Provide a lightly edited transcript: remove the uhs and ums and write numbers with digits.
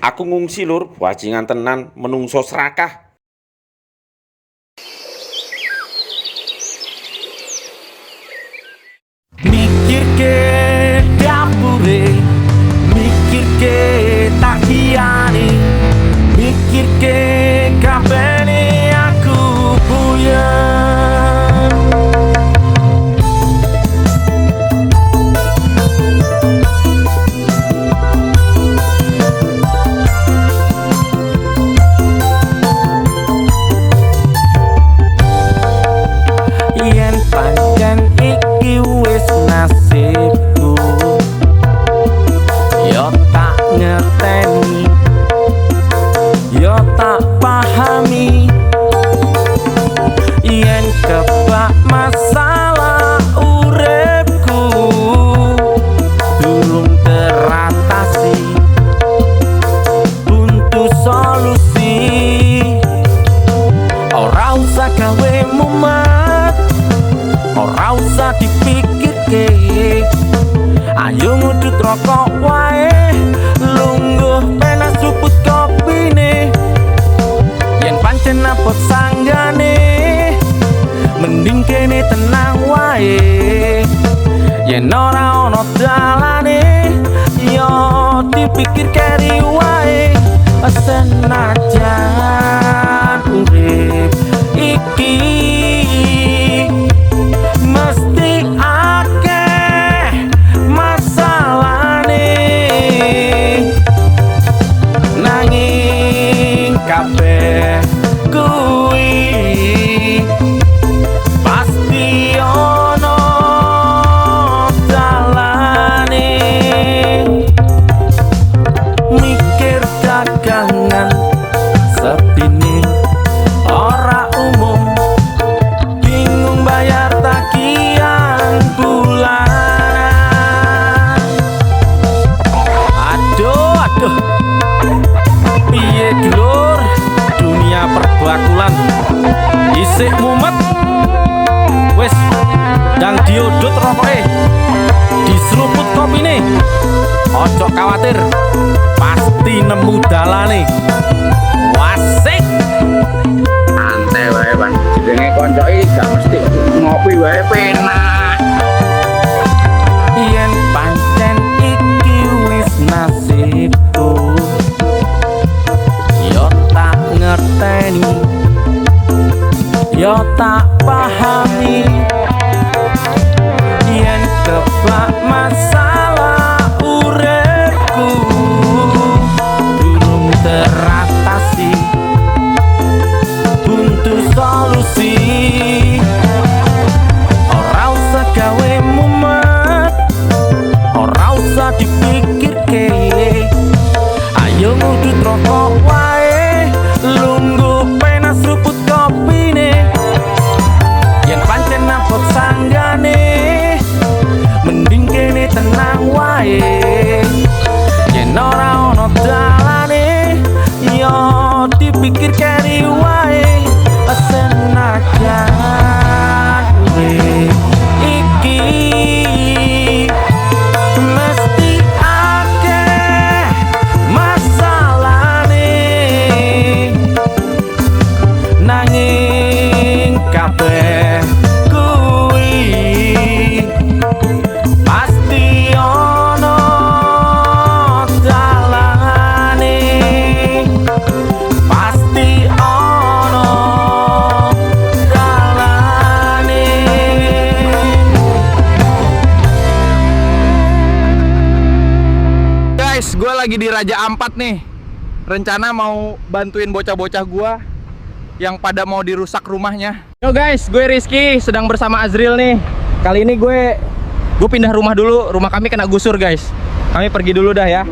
Aku ngungsi lur, bajingan tenan menungso serakah. Mikir ke dapure, mikir ke takiane, mikir ke kabene aku buyang. Yen pancen iki wis nasibku, yo tak ngerteni, yo tak pahami. Yen kebak masalah uripku durung teratasi, buntu solusi. Ora usah gawe mumet, ora usah dipikirke, ayo ngudut rokok wae, lungguh penas suput kopine. Yen pancen apot sanggane, mending kene tenang wae. Yen ora ono dalane, yo dipikir keri wae. Senajan urip iki mesti akeh masalahne, nanging kabeh kuwi pasti ono dalane. Mikir dagangan sepine ora umum, bingung bayar tagihan bulanan. Aduh, piye dulur, dunia perbakulan isih mumet. Wes ndang diudut rokoke, diseruput kopine. Ojo khawatir, pasti nemu dalane. Wasik. Santai wae, Bang. Jenenge konco iki gak mesti ngopi wae penak. Yen pancen iki wis nasibku, yo tak ngerteni, yo tak pahami. Yen kebak masalah uripku durung teratasi, buntu solusi. Ora usah gawe mumet, ora usah dipikirke, ayo ngudut rokok wae, lungguh penas suput kopine. Yen pancen apot sanggane, mending kene tenang wae. Yen ora ono dalane, yo dipikir keri wae. Senajan urip iki mesti akeh masalahne, nanging kabeh kuwi pasti ono dalane, pasti ono dalane. Guys, gue lagi di Raja Ampat nih. Rencana mau bantuin bocah-bocah gue yang pada mau dirusak rumahnya. Yo guys, gue Rizky sedang bersama Azril nih. Kali ini gue pindah rumah dulu. Rumah kami kena gusur guys. Kami pergi dulu dah ya.